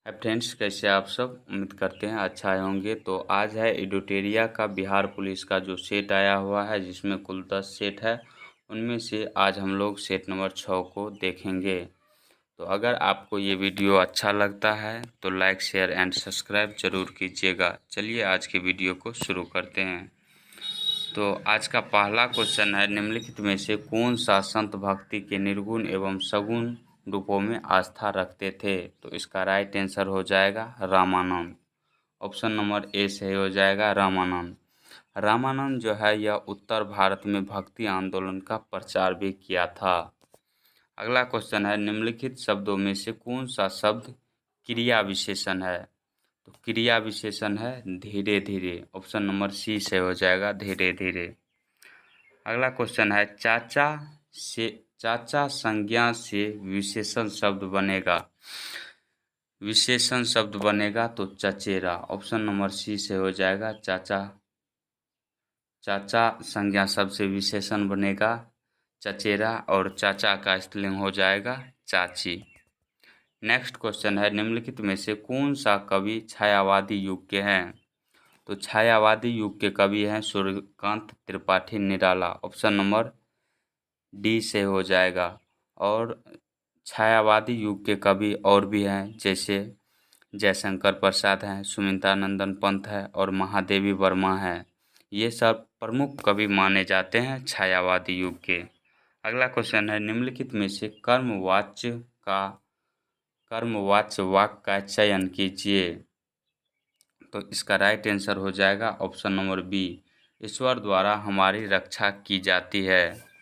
Hi friends, कैसे आप सब। उम्मीद करते हैं अच्छा आए होंगे। तो आज है एडिटोरिया का बिहार पुलिस का जो सेट आया हुआ है, जिसमें कुल 10 सेट है। उनमें से आज हम लोग सेट नंबर 6 को देखेंगे। तो अगर आपको ये वीडियो अच्छा लगता है तो लाइक शेयर एंड सब्सक्राइब जरूर कीजिएगा। चलिए आज की वीडियो को शुरू करते हैं। तो आज का पहला क्वेश्चन है, निम्नलिखित में से कौन सा संत भक्ति के निर्गुण एवं सगुण रूपों में आस्था रखते थे। तो इसका राइट आंसर हो जाएगा रामानंद। ऑप्शन नंबर ए सही हो जाएगा रामानंद। रामानंद जो है यह उत्तर भारत में भक्ति आंदोलन का प्रचार भी किया था। अगला क्वेश्चन है, निम्नलिखित शब्दों में से कौन सा शब्द क्रिया विशेषण है। तो क्रिया विशेषण है धीरे धीरे। ऑप्शन नंबर सी से हो जाएगा धीरे धीरे। अगला क्वेश्चन है, चाचा संज्ञा से विशेषण शब्द बनेगा। विशेषण शब्द बनेगा तो चचेरा। ऑप्शन नंबर सी से हो जाएगा चाचा। चाचा संज्ञा शब्द से विशेषण बनेगा चचेरा और चाचा का स्त्रीलिंग हो जाएगा चाची। नेक्स्ट क्वेश्चन है, निम्नलिखित में से कौन सा कवि छायावादी युग के हैं। तो छायावादी युग के कवि हैं Suryakant Tripathi Nirala. Option number D से हो जाएगा। और छायावादी युग के कवि और भी हैं, जैसे जयशंकर प्रसाद हैं, सुमित्रानंदन पंत है और महादेवी वर्मा है। ये सब प्रमुख कवि माने जाते हैं छायावादी युग के। अगला क्वेश्चन है, निम्नलिखित में से कर्मवाच्य वाक्य का चयन कीजिए। तो इसका राइट आंसर हो जाएगा ऑप्शन नंबर बी, ईश्वर द्वारा हमारी रक्षा की जाती है।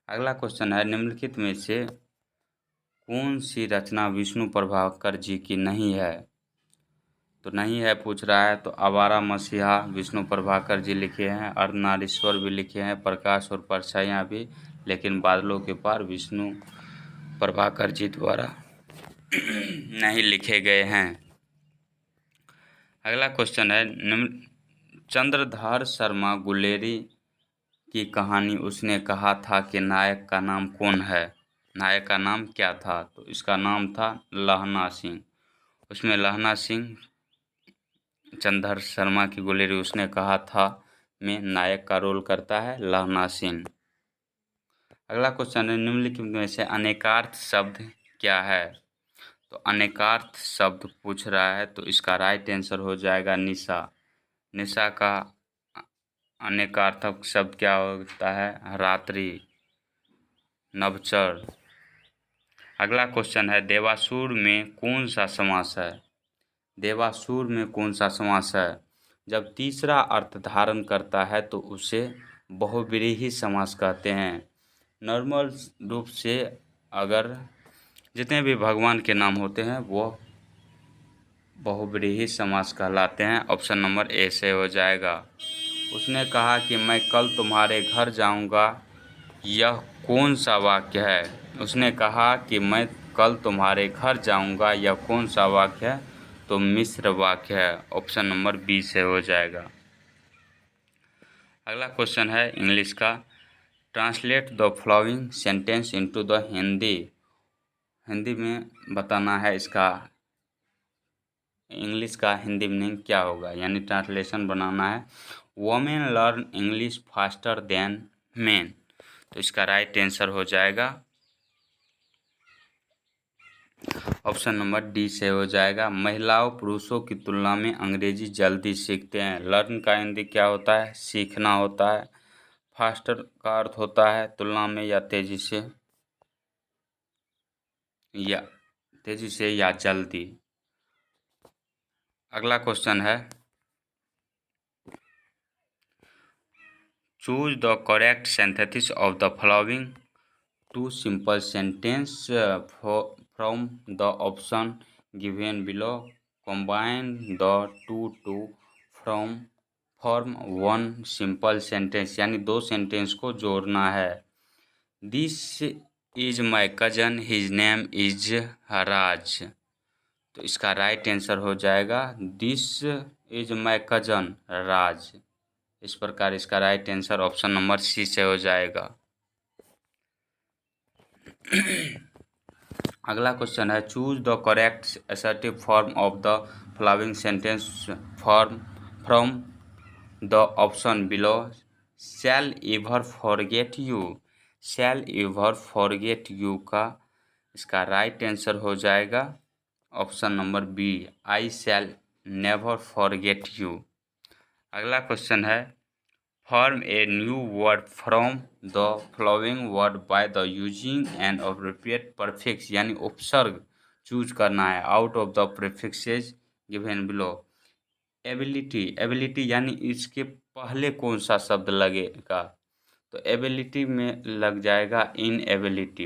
अगला क्वेश्चन है, निम्नलिखित में से कौन सी रचना विष्णु प्रभाकर जी की नहीं है। तो नहीं है पूछ रहा है, तो आवारा मसीहा विष्णु प्रभाकर जी लिखे हैं, अर्धनारीश्वर भी लिखे हैं, प्रकाश और परछाइयाँ भी, लेकिन बादलों के पार विष्णु प्रभाकर जी द्वारा नहीं लिखे गए हैं। अगला क्वेश्चन है, चंद्रधर शर्मा गुलेरी की कहानी उसने कहा था कि नायक का नाम कौन है। नायक का नाम क्या था। तो इसका नाम था लहना सिंह। उसमें लहना सिंह चंद्रधर शर्मा की गुलेरी उसने कहा था में नायक का रोल करता है लहना सिंह। अगला क्वेश्चन है, निम्नलिखित में से अनेकार्थ शब्द क्या है। तो अनेकार्थ शब्द पूछ रहा है, तो इसका राइट आंसर हो जाएगा निशा। निशा का अनेकार्थक शब्द क्या होता है, रात्रि, नभचर। अगला क्वेश्चन है, देवासुर में कौन सा समास है। देवासुर में कौन सा समास है। जब तीसरा अर्थ धारण करता है तो उसे बहुव्रीहि समास कहते हैं। नॉर्मल रूप से अगर जितने भी भगवान के नाम होते हैं वो बहुव्रीहि समास कहलाते हैं। ऑप्शन नंबर ए से हो जाएगा। उसने कहा कि मैं कल तुम्हारे घर जाऊंगा, यह कौन सा वाक्य है। उसने कहा कि मैं कल तुम्हारे घर जाऊंगा, यह कौन सा वाक्य है। तो मिश्र वाक्य है। ऑप्शन नंबर बी से हो जाएगा। अगला क्वेश्चन है इंग्लिश का, translate the following sentence into the Hindi. Hindi में बताना है इसका इंग्लिश का हिंदी मीनिंग क्या होगा, यानी ट्रांसलेशन बनाना है। Women learn English faster than main. तो इसका राइट आंसर हो जाएगा ऑप्शन नंबर डी से हो जाएगा। महिलाओं पुरुषों की तुलना में अंग्रेजी जल्दी सीखते हैं। लर्न का हिंदी क्या होता है, सीखना होता है। फास्टर का अर्थ होता है तुलना में या तेजी से या जल्दी। अगला क्वेश्चन है, choose the correct synthesis of the following two simple sentence from the option given below. Combine the two two form one simple sentence, यानी दो सेंटेंस को जोड़ना है। This is my cousin, his name is Raj. तो इसका right answer हो जाएगा this is my cousin Raj. इस प्रकार इसका right answer option number C से हो जाएगा। अगला क्वेश्चन है choose the correct assertive form of the following sentence form from the option below. Shall ever forget you, shall ever forget you का इसका राइट आंसर हो जाएगा option number B, I shall never forget you. अगला question है form a new word from the following word by the using an appropriate prefix, यानी उपसर्ग choose करना है out of the prefixes given below. Ability, ability यानी इसके पहले कौन सा शब्द लगेगा, तो एबिलिटी में लग जाएगा इन एबिलिटी,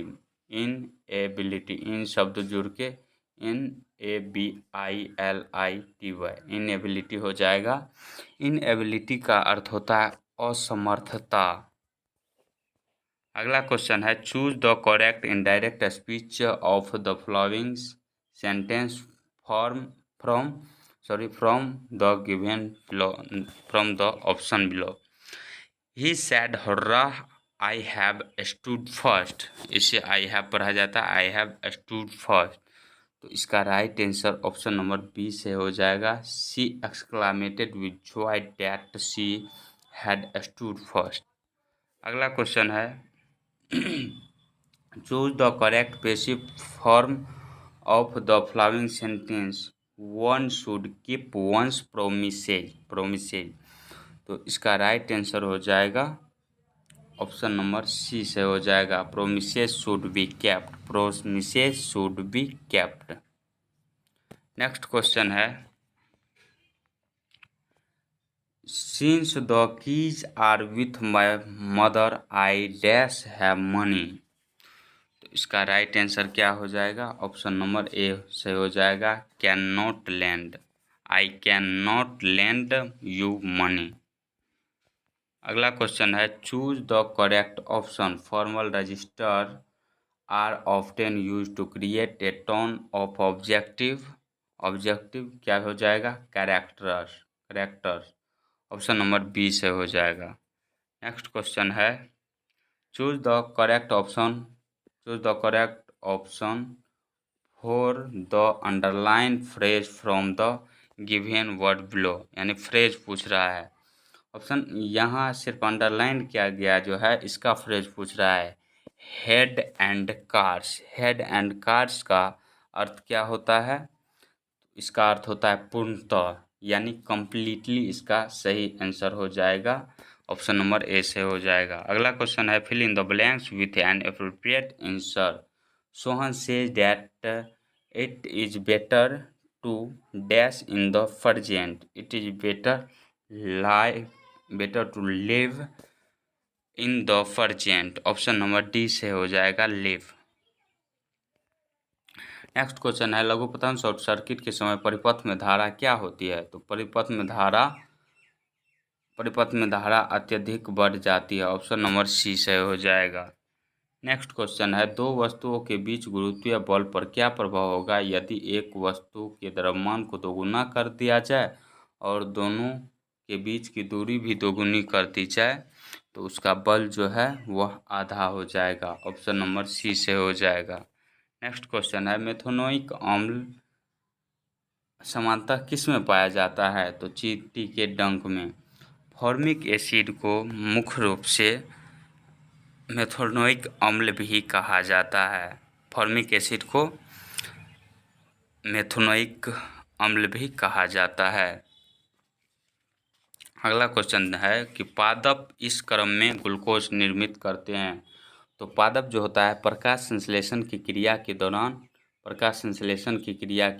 इन एबिलिटी, इन शब्द जुड़ के इन ABILITY, इन एबिलिटी हो जाएगा। इन एबिलिटी का अर्थ होता है असमर्थता। अगला क्वेश्चन है choose the correct indirect speech of the following sentence form from the given from the option below. He sad Harra I have stood first, इसे आई हैव पढ़ा जाता है, आई हैव स्टूड फर्स्ट, तो इसका right answer option number B से हो जाएगा। She exclaimed with joy that she had stood first. अगला क्वेश्चन है choose the correct passive form of the following sentence one should keep one's promises, तो इसका right answer हो जाएगा option number C से हो जाएगा promises should be kept, promises should be kept. Next question है since the keys are with my mother I dash have money, तो इसका राइट आंसर क्या हो जाएगा ऑप्शन नंबर ए से हो जाएगा can not lend, I can not lend you money. अगला क्वेश्चन है choose the correct option formal register are often use to create a tone of objective, objective क्या हो जाएगा कैरेक्टर्स, ऑप्शन नंबर बी से हो जाएगा। नेक्स्ट क्वेश्चन है choose the correct option for the underline phrase from the given word below, यानी phrase पूछ रहा है। ऑप्शन यहाँ सिर्फ अंडरलाइन किया गया जो है इसका फ्रेज पूछ रहा है head and cars, head and cars का अर्थ क्या होता है, इसका अर्थ होता है पूर्णतः, यानी कंप्लीटली इसका सही आंसर हो जाएगा ऑप्शन नंबर ए से हो जाएगा। अगला क्वेश्चन है fill in the blanks with an appropriate answer. Sohan says that it is better to dash in the present, it is better to live in the present, option number D से हो जाएगा live. Next question है लघुपतन short circuit के समय परिपथ में धारा क्या होती है, तो परिपथ में धारा अत्यधिक बढ़ जाती है, ऑप्शन नंबर सी से हो जाएगा। नेक्स्ट क्वेश्चन है दो वस्तुओं के बीच गुरुत्वीय बल पर क्या प्रभाव होगा यदि एक वस्तु के द्रव्यमान को दोगुना कर दिया जाए और दोनों के बीच की दूरी भी दोगुनी कर दी जाए, तो उसका बल जो है वह आधा हो जाएगा, ऑप्शन नंबर सी से हो जाएगा। नेक्स्ट क्वेश्चन है मेथनोइक अम्ल सामान्यतः किस में पाया जाता है, तो चींटी के डंक में। फॉर्मिक एसिड को मुख्य रूप से मेथनोइक अम्ल भी कहा जाता है, फॉर्मिक एसिड को मेथनोइक अम्ल भी कहा जाता है। अगला क्वेश्चन है कि पादप इस क्रम में ग्लूकोज निर्मित करते हैं, तो पादप जो होता है प्रकाश संश्लेषण की क्रिया के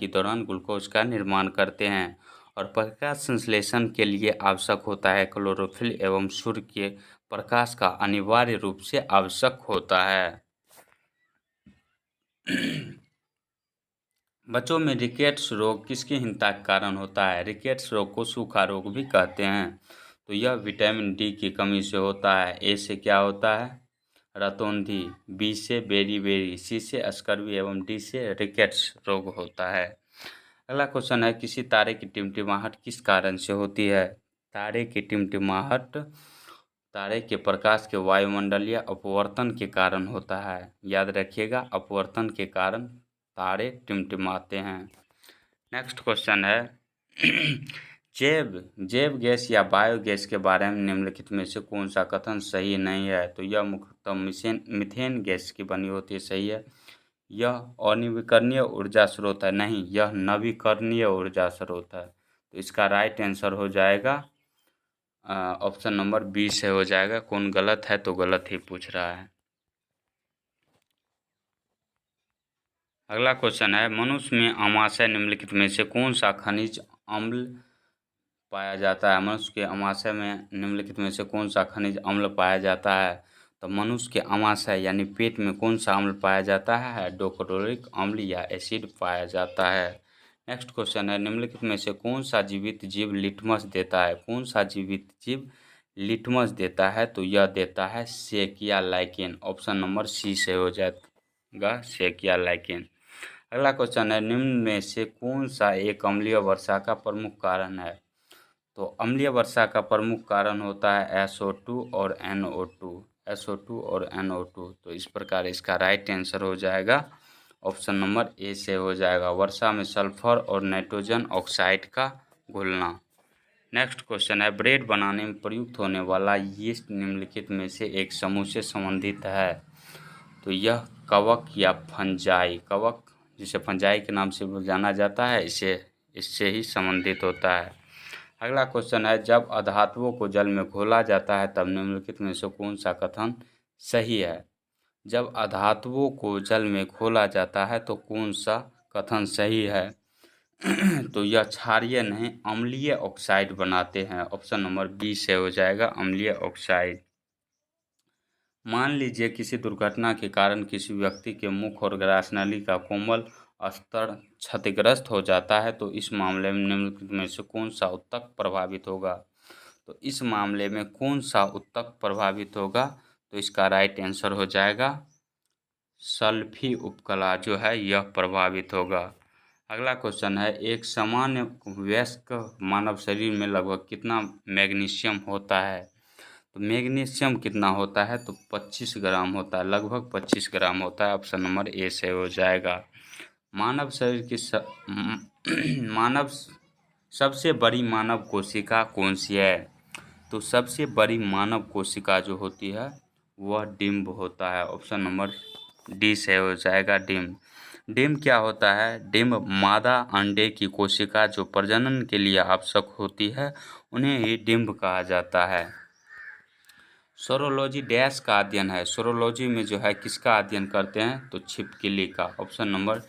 दौरान ग्लूकोज का निर्माण करते हैं और प्रकाश संश्लेषण के लिए आवश्यक होता है क्लोरोफिल एवं सूर्य के प्रकाश का अनिवार्य रूप से आवश्यक होता है। बच्चों में रिकेट्स रोग किसकी हीनता के कारण होता है, रिकेट्स रोग को सूखा रोग भी कहते हैं, तो यह विटामिन डी की कमी से होता है। ए से क्या होता है रतौंधी, बी से बेरी, सी से स्कर्वी एवं डी से रिकेट्स रोग होता है। अगला क्वेश्चन है किसी तारे की टिमटिमाहट किस कारण से होती है, तारे की टिमटिमाहट तारे के प्रकाश के वायुमंडलीय अपवर्तन के कारण होता है, याद रखिएगा अपवर्तन के कारण तारे टिमटिमाते हैं। नेक्स्ट क्वेश्चन है जैव गैस या बायोगैस के बारे में निम्नलिखित में से कौन सा कथन सही नहीं है? तो यह मुख्यतः मीथेन गैस की बनी होती है, सही है। यह अनवीकरणीय ऊर्जा स्रोत है, नहीं, यह नवीकरणीय ऊर्जा स्रोत है। तो इसका राइट आंसर हो जाएगा ऑप्शन नंबर बी से हो जाएगा। कौन गलत है? तो गलत ही पूछ रहा है। अगला क्वेश्चन है मनुष्य में आमाशय निम्नलिखित में से कौन सा खनिज अम्ल पाया जाता है? मनुष्य के आमाशय में निम्नलिखित में से कौन सा खनिज अम्ल पाया जाता है? तो मनुष्य के आमाशय यानी पेट में कौन सा अम्ल पाया जाता है? हाइड्रोक्लोरिक अम्ल या एसिड पाया जाता है। नेक्स्ट क्वेश्चन है निम्नलिखित में से कौन सा जीवित जीव लिटमस देता है? कौन सा जीवित जीव लिटमस देता है? तो यह देता है सेकिया लाइकेन। ऑप्शन नंबर सी से हो जाएगा सेकिया लाइकेन। अगला क्वेश्चन है निम्न में से कौन सा एक अम्लीय वर्षा का प्रमुख कारण है? तो अम्लीय वर्षा का प्रमुख कारण होता है SO2 और NO2। SO2 और NO2। तो इस प्रकार इसका राइट आंसर हो जाएगा ऑप्शन नंबर ए से हो जाएगा, वर्षा में सल्फर और नाइट्रोजन ऑक्साइड का घुलना। नेक्स्ट क्वेश्चन है ब्रेड बनाने में प्रयुक्त होने वाला यीस्ट निम्नलिखित में से एक समूह से संबंधित है? तो यह कवक या फंजाई, कवक जिसे फंजाई के नाम से जाना जाता है, इससे ही संबंधित होता है। अगला क्वेश्चन है जब अधातुओं को जल में घोला जाता है तब निम्नलिखित में से कौन सा कथन सही है? जब अधातुओं को जल में घोला जाता है तो कौन सा कथन सही है? तो यह क्षारीय नहीं अम्लीय ऑक्साइड बनाते हैं। ऑप्शन नंबर बी से हो जाएगा अम्लीय ऑक्साइड। मान लीजिए किसी दुर्घटना के कारण किसी व्यक्ति के मुख और ग्रासनली का कोमल स्तर क्षतिग्रस्त हो जाता है तो इस मामले में निम्नलिखित में से कौन सा ऊतक प्रभावित होगा? तो इस मामले में कौन सा ऊतक प्रभावित होगा? तो इसका राइट आंसर हो जाएगा सल्फी उपकला जो है यह प्रभावित होगा। अगला क्वेश्चन है एक सामान्य वयस्क मानव शरीर में लगभग कितना मैग्नीशियम होता है? तो मैग्नीशियम कितना होता है? तो 25 ग्राम होता है, लगभग 25 ग्राम होता है। ऑप्शन नंबर ए से हो जाएगा। मानव शरीर की मानव सबसे बड़ी मानव कोशिका कौन सी है? तो सबसे बड़ी मानव कोशिका जो होती है वह डिम्ब होता है। ऑप्शन नंबर डी से हो जाएगा डिम्ब। डिम्ब क्या होता है? डिम्ब मादा अंडे की कोशिका जो प्रजनन के लिए आवश्यक होती है उन्हें ही डिम्ब कहा जाता है। सोरोलॉजी डैश का अध्ययन है? सोरोलॉजी में जो है किसका अध्ययन करते हैं? तो छिपकली का। ऑप्शन नंबर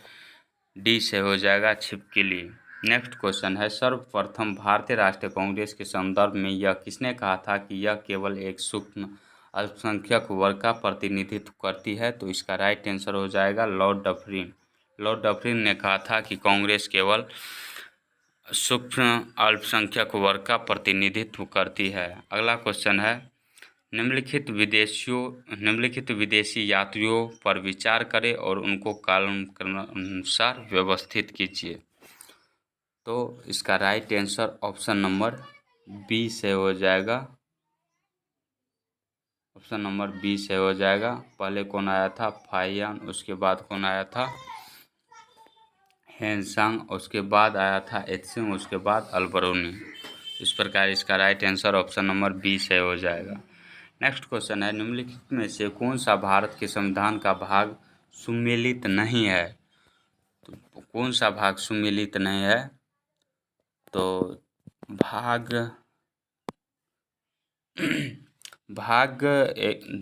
डी से हो जाएगा छिपकली। नेक्स्ट क्वेश्चन है सर्वप्रथम भारतीय राष्ट्रीय कांग्रेस के संदर्भ में यह किसने कहा था कि यह केवल एक सूक्ष्म अल्पसंख्यक वर्ग का प्रतिनिधित्व करती है? तो इसका राइट आंसर हो जाएगा लॉर्ड डफरिन। लॉर्ड डफरिन ने कहा था कि कांग्रेस केवल सूक्ष्म अल्पसंख्यक वर्ग का प्रतिनिधित्व करती है। अगला क्वेश्चन है निम्नलिखित विदेशी यात्रियों पर विचार करें और उनको कालानुसार व्यवस्थित कीजिए। तो इसका right answer option number B से हो जाएगा। ऑप्शन नंबर बी से हो जाएगा। पहले कौन आया था? फाहियान, उसके बाद कौन आया था? हेनसांग, उसके बाद आया था एत्सिंग, उसके बाद अलबरूनी। इस प्रकार इसका right answer option number B से हो जाएगा। नेक्स्ट क्वेश्चन है निम्नलिखित में से कौन सा भारत के संविधान का भाग सुमेलित नहीं है? तो कौन सा भाग सुमेलित नहीं है? तो भाग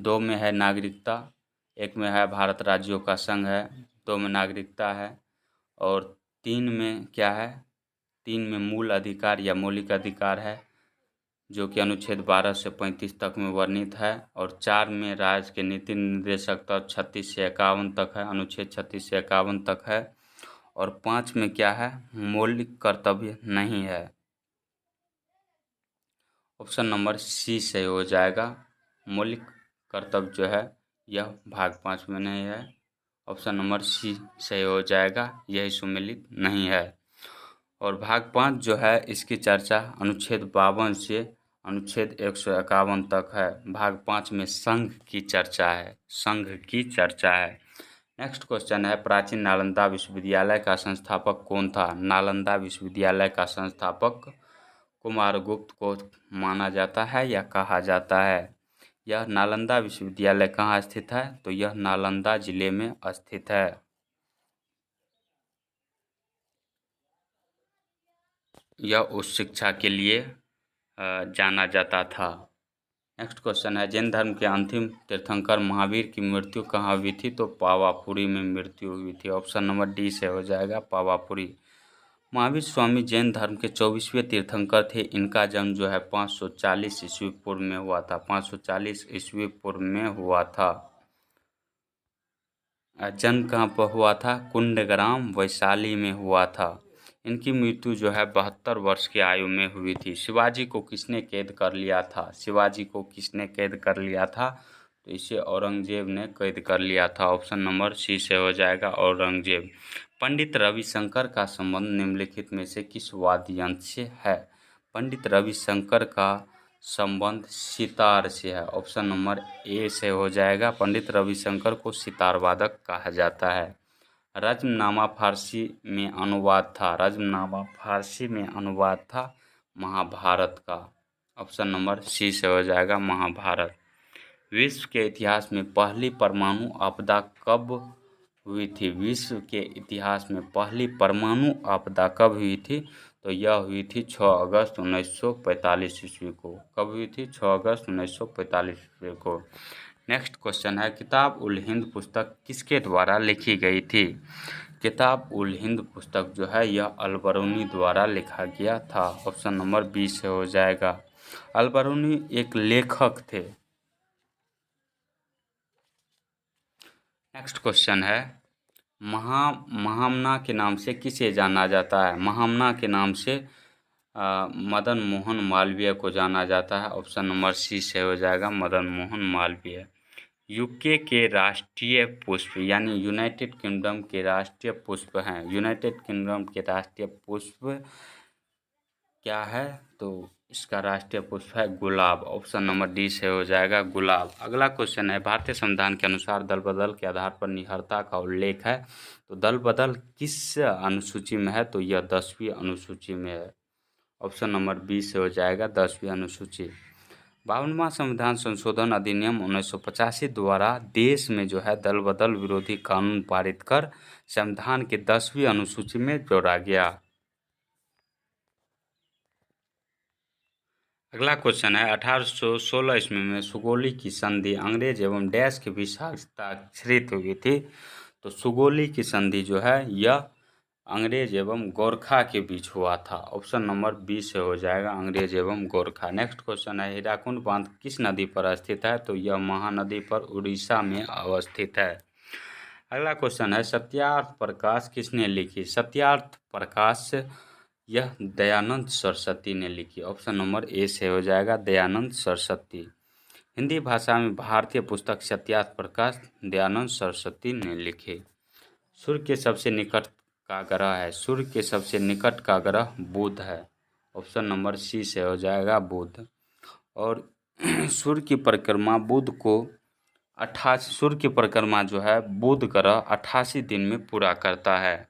2 में है नागरिकता, 1 में है भारत राज्यों का संघ है, 2 में नागरिकता है और 3 में क्या है? 3 में मूल अधिकार या मौलिक अधिकार है जो कि अनुच्छेद 12 से 35 तक में वर्णित है और 4 में राज्य के नीति निर्देशक तक 36 से 51 तक है, अनुच्छेद 36 से 51 तक है और 5 में क्या है? मौलिक कर्तव्य नहीं है। ऑप्शन नंबर सी से हो जाएगा मौलिक कर्तव्य जो है यह भाग 5 में नहीं है। ऑप्शन नंबर सी से हो जाएगा, यही सुमेलित नहीं है। और भाग 5 जो है इसकी चर्चा अनुच्छेद 52 से अनुच्छेद 151 तक है। भाग 5 में संघ की चर्चा है, संघ की चर्चा है। नेक्स्ट क्वेश्चन है, प्राचीन नालंदा विश्वविद्यालय का संस्थापक कौन था? नालंदा विश्वविद्यालय का संस्थापक कुमारगुप्त को माना जाता है या कहा जाता है। यह नालंदा विश्वविद्यालय कहाँ स्थित है? तो यह नालंदा जिले में स्थित है। यह उच्च शिक्षा के लिए जाना जाता था। नेक्स्ट क्वेश्चन है, जैन धर्म के अंतिम तीर्थंकर महावीर की मृत्यु कहाँ हुई थी? तो पावापुरी में मृत्यु हुई थी। ऑप्शन नंबर डी से हो जाएगा, पावापुरी। महावीर स्वामी जैन धर्म के 24वें तीर्थंकर थे। इनका जन्म जो है 540 ईस्वी पूर्व में हुआ था। 540 ईस्वी पूर्व में हुआ था। जन्म कहाँ पर हुआ था? कुंडग्राम वैशाली में हुआ था। इनकी मृत्यु जो है 72 वर्ष की आयु में हुई थी। शिवाजी को किसने कैद कर लिया था? शिवाजी को किसने कैद कर लिया था? तो इसे औरंगजेब ने कैद कर लिया था। ऑप्शन नंबर सी से हो जाएगा, औरंगजेब। पंडित रविशंकर का संबंध निम्नलिखित में से किस वाद्य यंत्र से है? पंडित रविशंकर का संबंध सितार से है। ऑप्शन नंबर ए से हो जाएगा, पंडित रविशंकर को सितार वादक कहा जाता है। रज्मनामा फारसी में अनुवाद था। रज्मनामा फारसी में अनुवाद था महाभारत का। ऑप्शन नंबर सी से हो जाएगा, महाभारत। विश्व के इतिहास में पहली परमाणु आपदा कब हुई थी? विश्व के इतिहास में पहली परमाणु आपदा कब हुई थी? तो यह हुई थी 6 अगस्त 1945 ईस्वी को। कब हुई थी? 6 अगस्त 1945 ईस्वी को। नेक्स्ट क्वेश्चन है, किताब उल हिंद पुस्तक किसके द्वारा लिखी गई थी? किताब उल हिंद पुस्तक जो है यह अल-बरूनी द्वारा लिखा गया था। ऑप्शन नंबर बी से हो जाएगा। अल-बरूनी एक लेखक थे। नेक्स्ट क्वेश्चन है, महामना के नाम से किसे जाना जाता है? महामना के नाम से मदन मोहन मालवीय को जाना जाता है। ऑप्शन नंबर सी से हो जाएगा, मदन मोहन मालवीय। यूके के राष्ट्रीय पुष्प यानी यूनाइटेड किंगडम के राष्ट्रीय पुष्प हैं। यूनाइटेड किंगडम के राष्ट्रीय पुष्प क्या है? तो इसका राष्ट्रीय पुष्प है गुलाब। ऑप्शन नंबर डी से हो जाएगा, गुलाब। अगला क्वेश्चन है, भारतीय संविधान के अनुसार दल बदल के आधार पर निहरता का उल्लेख है। तो दल बदल किस अनुसूची में है? तो यह 10वीं अनुसूची में है। ऑप्शन नंबर बी से हो जाएगा, 10वीं अनुसूची। 52वां संविधान संशोधन अधिनियम 1985 द्वारा देश में जो है दल बदल विरोधी कानून पारित कर संविधान के 10वीं अनुसूची में जोड़ा गया। अगला क्वेश्चन है, 1816 ईस्वी में सुगौली की संधि अंग्रेज एवं डैश के बीच हस्ताक्षरित हुई थी। तो सुगौली की संधि जो है यह अंग्रेज एवं गोरखा के बीच हुआ था। ऑप्शन नंबर बी से हो जाएगा, अंग्रेज एवं गोरखा। नेक्स्ट क्वेश्चन है, हीराकुंड बांध किस नदी पर स्थित है? तो यह महानदी पर उड़ीसा में अवस्थित है। अगला क्वेश्चन है, सत्यार्थ प्रकाश किसने लिखी? सत्यार्थ प्रकाश यह दयानंद सरस्वती ने लिखी। ऑप्शन नंबर ए से हो जाएगा, दयानंद सरस्वती। हिंदी भाषा में भारतीय पुस्तक सत्यार्थ प्रकाश दयानंद सरस्वती ने लिखी। सूर्य के सबसे निकट का ग्रह है। सूर्य के सबसे निकट का ग्रह बुध है। ऑप्शन नंबर सी से हो जाएगा, बुध। और सूर्य की परिक्रमा बुध को 88 सूर्य की परिक्रमा जो है बुध ग्रह 88 दिन में पूरा करता है।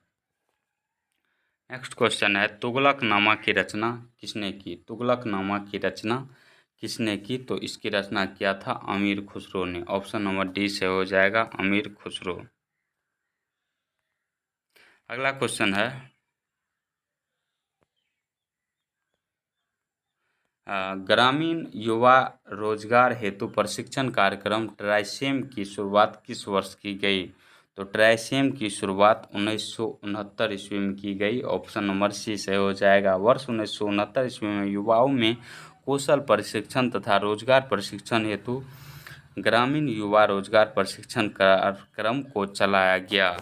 नेक्स्ट क्वेश्चन है, तुगलकनामा की रचना किसने की? तुगलकनामा की रचना किसने की? तो इसकी रचना किया था अमीर खुसरो ने। ऑप्शन नंबर डी से हो जाएगा, अमीर खुसरो। अगला क्वेश्चन है, ग्रामीण युवा रोजगार हेतु प्रशिक्षण कार्यक्रम ट्राइसेम की शुरुआत किस वर्ष की गई? तो ट्राइसेम की शुरुआत 1969 ईस्वी में की गई। ऑप्शन नंबर सी से हो जाएगा। वर्ष 1969 ईस्वी में युवाओं में कौशल प्रशिक्षण तथा रोजगार प्रशिक्षण हेतु ग्रामीण युवा रोजगार प्रशिक्षण कार्यक्रम को चलाया गया।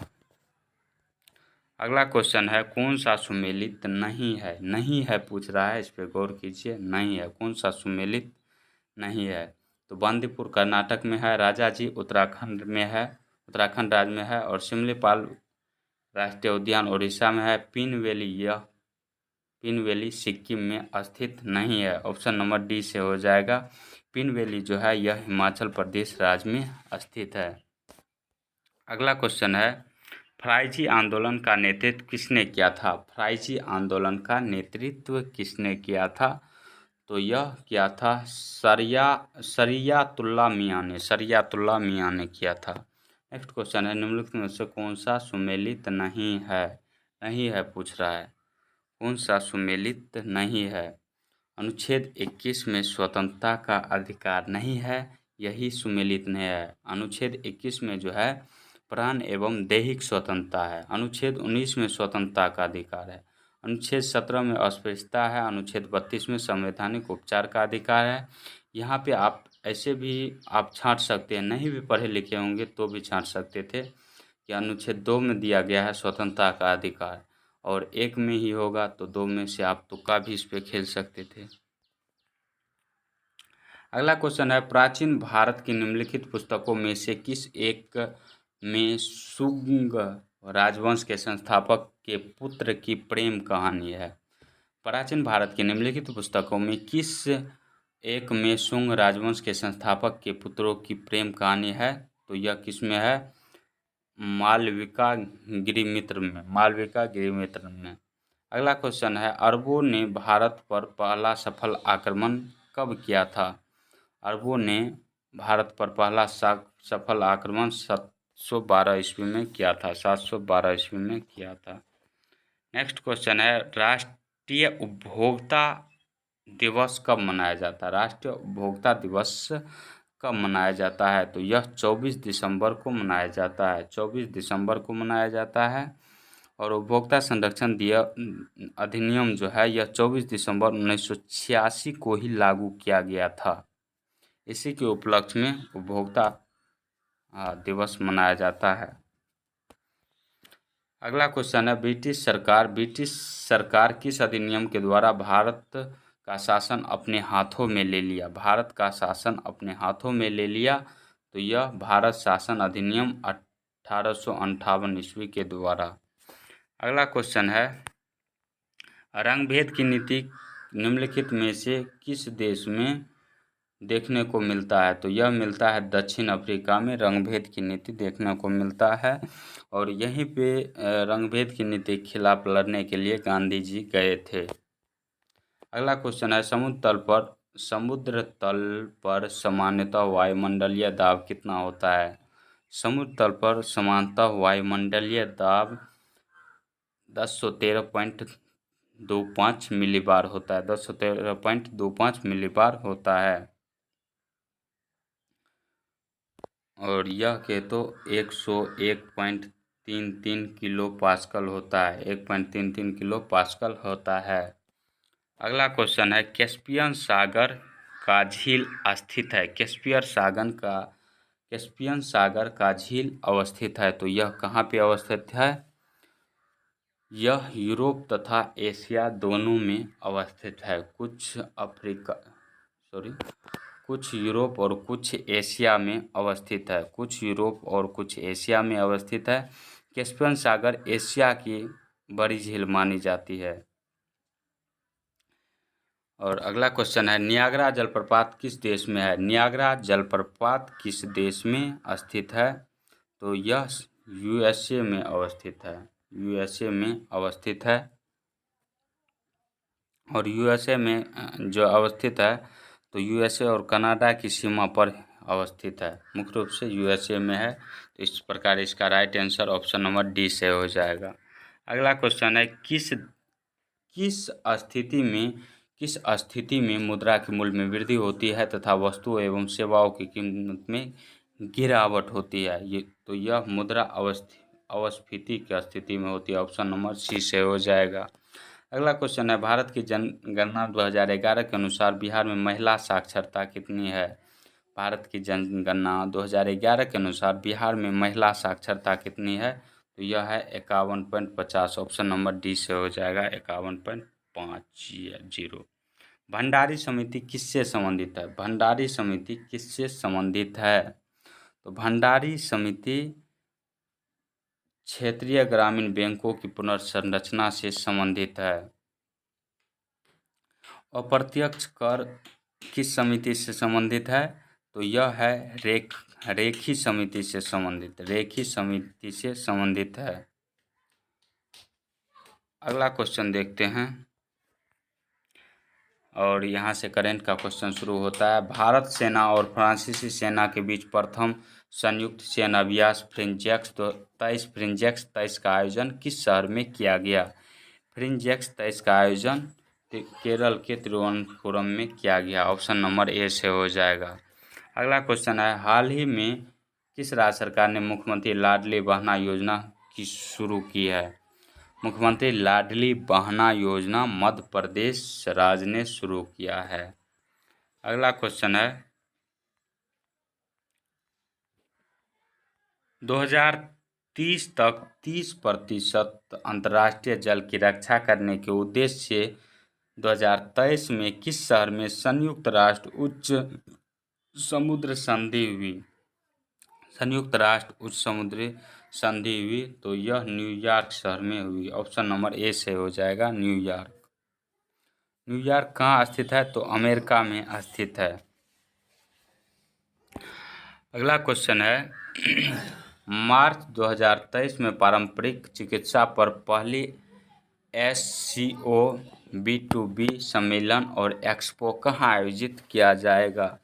अगला क्वेश्चन है, कौन सा सुमेलित नहीं है? नहीं है पूछ रहा है, इस पर गौर कीजिए। नहीं है, कौन सा सुमेलित नहीं है? तो बांदीपुर कर्नाटक में है, राजाजी उत्तराखंड में है, उत्तराखंड राज्य में है, और सिमलीपाल राष्ट्रीय उद्यान उड़ीसा में है। पिन वैली सिक्किम में स्थित नहीं है। ऑप्शन नंबर डी से हो जाएगा, पिन वैली जो है यह हिमाचल प्रदेश राज्य में स्थित है। अगला क्वेश्चन है, फराइची आंदोलन का नेतृत्व किसने किया था? फराइची आंदोलन का नेतृत्व किसने किया था? तो यह किया था शरियतुल्लाह मियां ने किया था। नेक्स्ट क्वेश्चन है, निम्नलिखित में से कौन सा सुमेलित नहीं है? नहीं है पूछ रहा है, कौन सा सुमेलित नहीं है? अनुच्छेद 21 में स्वतंत्रता का अधिकार नहीं है, यही सुमेलित नहीं है। अनुच्छेद 21 में जो है प्राण एवं दैहिक स्वतंत्रता है। अनुच्छेद 19 में स्वतंत्रता का अधिकार है। अनुच्छेद 17 में अस्पृश्यता है। अनुच्छेद 32 में संवैधानिक उपचार का अधिकार है। यहाँ पे आप ऐसे भी आप छांट सकते हैं, नहीं भी पढ़े लिखे होंगे तो भी छांट सकते थे कि अनुच्छेद 2 में दिया गया है स्वतंत्रता का अधिकार, और 1 में ही होगा तो 2 में से आप तुक्का भी इस पे खेल सकते थे। अगला क्वेश्चन है, प्राचीन भारत की निम्नलिखित पुस्तकों में से किस एक में शुंग राजवंश के संस्थापक के पुत्र की प्रेम कहानी है? प्राचीन भारत की निम्नलिखित पुस्तकों में किस एक में शुंग राजवंश के संस्थापक के पुत्रों की प्रेम कहानी है? तो यह किसमें है? मालविका गिरिमित्र में। अगला क्वेश्चन है, अरबों ने भारत पर पहला सफल आक्रमण कब किया था? अरबों ने भारत पर पहला सफल आक्रमण 712 ईस्वी में किया था। 712 ईस्वी में किया था। नेक्स्ट क्वेश्चन है, राष्ट्रीय उपभोक्ता दिवस कब मनाया जाता है? राष्ट्रीय उपभोक्ता दिवस कब मनाया जाता है? तो यह 24 दिसंबर को मनाया जाता है। 24 दिसंबर को मनाया जाता है। और उपभोक्ता संरक्षण अधिनियम जो है यह 24 दिसंबर 1986 को ही लागू किया गया था। इसी के उपलक्ष्य में उपभोक्ता दिवस मनाया जाता है। अगला क्वेश्चन है, ब्रिटिश सरकार किस अधिनियम के द्वारा भारत का शासन अपने हाथों में ले लिया? भारत का शासन अपने हाथों में ले लिया, तो यह भारत शासन अधिनियम 1858 ईस्वी के द्वारा। अगला क्वेश्चन है, रंगभेद की नीति निम्नलिखित में से किस देश में देखने को मिलता है? तो यह मिलता है दक्षिण अफ्रीका में रंगभेद की नीति देखने को मिलता है। और यहीं पे रंगभेद की नीति के खिलाफ लड़ने के लिए गांधी जी गए थे। अगला क्वेश्चन है, समुद्र तल पर सामान्यतः वायुमंडलीय दाब कितना होता है? समुद्र तल पर सामान्यतः वायुमंडलीय दाब 1013.25 मिलीबार होता है। 1013.25 मिलीबार होता है। और यह के तो 101.33 किलो पास्कल होता है। 1.33 किलो पास्कल होता है। अगला क्वेश्चन है, कैस्पियन सागर का झील स्थित है? कैस्पियन सागर का झील अवस्थित है, तो यह कहाँ पे अवस्थित है? यह यूरोप तथा एशिया दोनों में अवस्थित है। कुछ यूरोप और कुछ एशिया में अवस्थित है। कुछ यूरोप और कुछ एशिया में अवस्थित है। कैस्पियन सागर एशिया की बड़ी झील मानी जाती है। और अगला क्वेश्चन है, नियाग्रा जलप्रपात किस देश में है? नियाग्रा जलप्रपात किस देश में स्थित है? तो यह यूएसए में अवस्थित है। यूएसए में अवस्थित है। और यूएसए में जो अवस्थित है तो यूएसए और कनाडा की सीमा पर अवस्थित है। मुख्य रूप से यूएसए में है, तो इस प्रकार इसका right answer option number D से हो जाएगा। अगला क्वेश्चन है, किस स्थिति में मुद्रा के मूल्य में वृद्धि होती है तथा वस्तुओं एवं सेवाओं की कीमत में गिरावट होती है? यह मुद्रा अस्फीति की स्थिति में होती है। ऑप्शन नंबर सी से हो जाएगा। अगला क्वेश्चन है, भारत की जनगणना 2011 के अनुसार बिहार में महिला साक्षरता कितनी है? भारत की जनगणना 2011 के अनुसार बिहार में महिला साक्षरता कितनी है? तो यह है 51.50। ऑप्शन नंबर डी से हो जाएगा 51.50। भंडारी समिति किससे संबंधित है? भंडारी समिति किससे संबंधित है? तो भंडारी समिति क्षेत्रीय ग्रामीण बैंकों की पुनर्संरचना से संबंधित है। अप्रत्यक्ष कर किस समिति से संबंधित है? तो यह है रेखी समिति से संबंधित, रेखी समिति से संबंधित है। अगला क्वेश्चन देखते हैं और यहाँ से करंट का क्वेश्चन शुरू होता है। भारत सेना और फ्रांसीसी सेना के बीच प्रथम संयुक्त सैन्य अभ्यास फ्रिंजेक्स 23 का आयोजन किस शहर में किया गया? फ्रिंजेक्स 23 का आयोजन केरल के तिरुवनंतपुरम में किया गया। ऑप्शन नंबर ए से हो जाएगा। अगला क्वेश्चन है, हाल ही में किस राज्य सरकार ने मुख्यमंत्री लाडली बहना योजना की शुरू की है? मुख्यमंत्री लाडली बहना योजना मध्य प्रदेश राज्य ने शुरू किया है। अगला क्वेश्चन है, 2030 तक 30% अंतर्राष्ट्रीय जल की रक्षा करने के उद्देश्य से 2023 में किस शहर में संयुक्त राष्ट्र उच्च समुद्र संधि हुई? संयुक्त राष्ट्र उच्च समुद्री संधि हुई तो यह न्यूयॉर्क शहर में हुई। ऑप्शन नंबर ए से हो जाएगा न्यूयॉर्क। न्यूयॉर्क कहाँ स्थित है? तो अमेरिका में स्थित है। अगला क्वेश्चन है, मार्च 2023 में पारंपरिक चिकित्सा पर पहली SCO B2B सम्मेलन और एक्सपो कहाँ आयोजित किया जाएगा?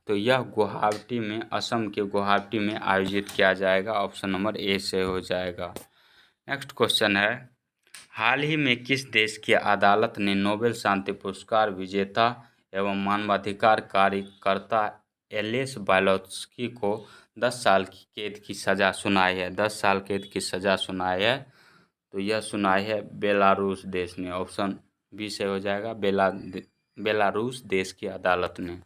तो यह गुवाहाटी में, असम के गुवाहाटी में आयोजित किया जाएगा। ऑप्शन नंबर ए से हो जाएगा। नेक्स्ट क्वेश्चन है, हाल ही में किस देश की अदालत ने नोबेल शांति पुरस्कार विजेता एवं मानवाधिकार कार्यकर्ता एलेस बायलोत्स्की को 10 साल की कैद की सज़ा सुनाई है? 10 साल कैद की सज़ा सुनाई है तो यह सुनाई है बेलारूस देश ने। ऑप्शन बी से हो जाएगा बेलारूस देश की अदालत ने।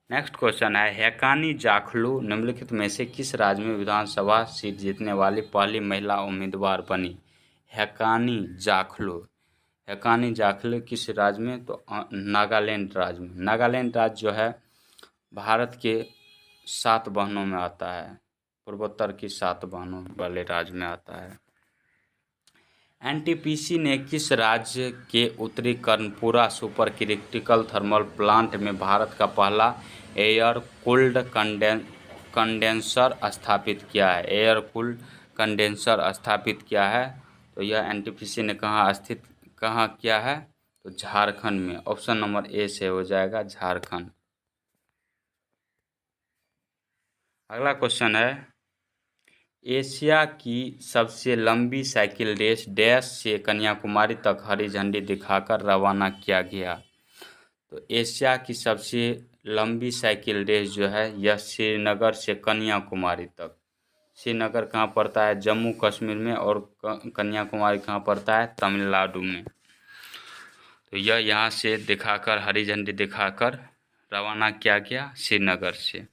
नेक्स्ट क्वेश्चन है, हैकानी जाखलू निम्नलिखित में से किस राज्य में विधानसभा सीट जीतने वाली पहली महिला उम्मीदवार बनी? हैकानी जाखलू किस राज्य में? तो नागालैंड राज्य में। नागालैंड राज्य जो है भारत के 7 बहनों में आता है, पूर्वोत्तर की 7 बहनों वाले राज्य में आता है। NTPC ने किस राज्य के उत्तरी Karanpura super critical thermal plant में भारत का पहला एयर कूल्ड कंडेंसर स्थापित किया है? एयर कूल्ड कंडेंसर स्थापित किया है तो यह NTPC ने कहाँ किया है? तो झारखंड में। ऑप्शन नंबर ए से हो जाएगा झारखंड। अगला क्वेश्चन है, एशिया की सबसे लंबी साइकिल रेस डैश से कन्याकुमारी तक हरी झंडी दिखाकर रवाना किया गया? तो एशिया की सबसे लंबी साइकिल रेस जो है यह श्रीनगर से कन्याकुमारी तक। श्रीनगर कहाँ पड़ता है? जम्मू कश्मीर में। और कन्याकुमारी कहाँ पड़ता है? तमिलनाडु में। तो यह यहाँ से दिखाकर, हरी झंडी दिखाकर रवाना किया गया श्रीनगर से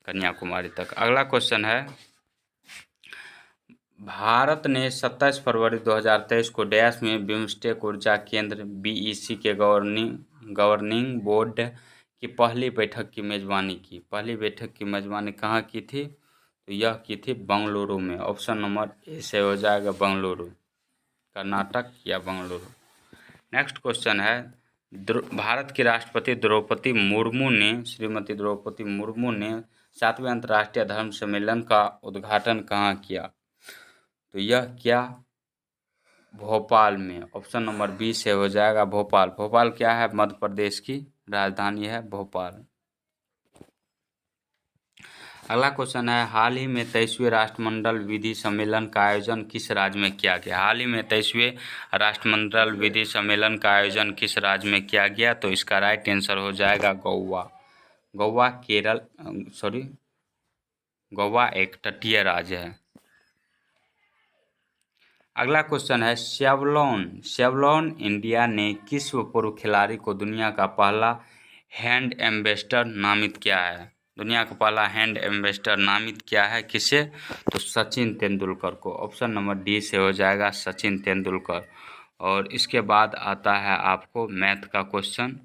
कन्याकुमारी तक। अगला क्वेश्चन है, भारत ने 27 फरवरी 2023 को डैश में बिम्स्टेक ऊर्जा केंद्र BEC के गवर्निंग बोर्ड की पहली बैठक की मेज़बानी की। पहली बैठक की मेज़बानी कहाँ की थी? तो यह की थी बंगलुरु में। ऑप्शन नंबर ए से हो जाएगा बंगलुरु, कर्नाटक या बंगलुरु। नेक्स्ट क्वेश्चन है, भारत की राष्ट्रपति श्रीमती द्रौपदी मुर्मू ने 7वें अंतर्राष्ट्रीय धर्म सम्मेलन का उद्घाटन कहाँ किया? तो यह क्या? भोपाल में। ऑप्शन नंबर बी से हो जाएगा भोपाल। भोपाल क्या है? मध्य प्रदेश की राजधानी है भोपाल। अगला क्वेश्चन है, हाल ही में 23वें राष्ट्रमंडल विधि सम्मेलन का आयोजन किस राज्य में किया गया? हाल ही में 23वें राष्ट्रमंडल विधि सम्मेलन का आयोजन किस राज्य में किया गया? तो इसका राइट आंसर हो जाएगा गोवा। गोवा एक तटीय राज्य है। अगला क्वेश्चन है, सेवलॉन इंडिया ने किस पूर्व खिलाड़ी को दुनिया का पहला हैंड एम्बेसडर नामित किया है? दुनिया का पहला हैंड एम्बेसडर नामित किया है किसे? तो सचिन तेंदुलकर को। ऑप्शन नंबर डी से हो जाएगा सचिन तेंदुलकर। और इसके बाद आता है आपको मैथ का क्वेश्चन।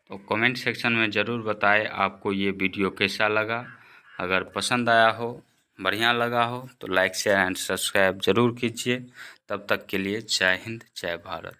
तो कमेंट सेक्शन में ज़रूर बताएं आपको ये वीडियो कैसा लगा। अगर पसंद आया हो, बढ़िया लगा हो तो लाइक शेयर एंड सब्सक्राइब ज़रूर कीजिए। तब तक के लिए जय हिंद, जय भारत।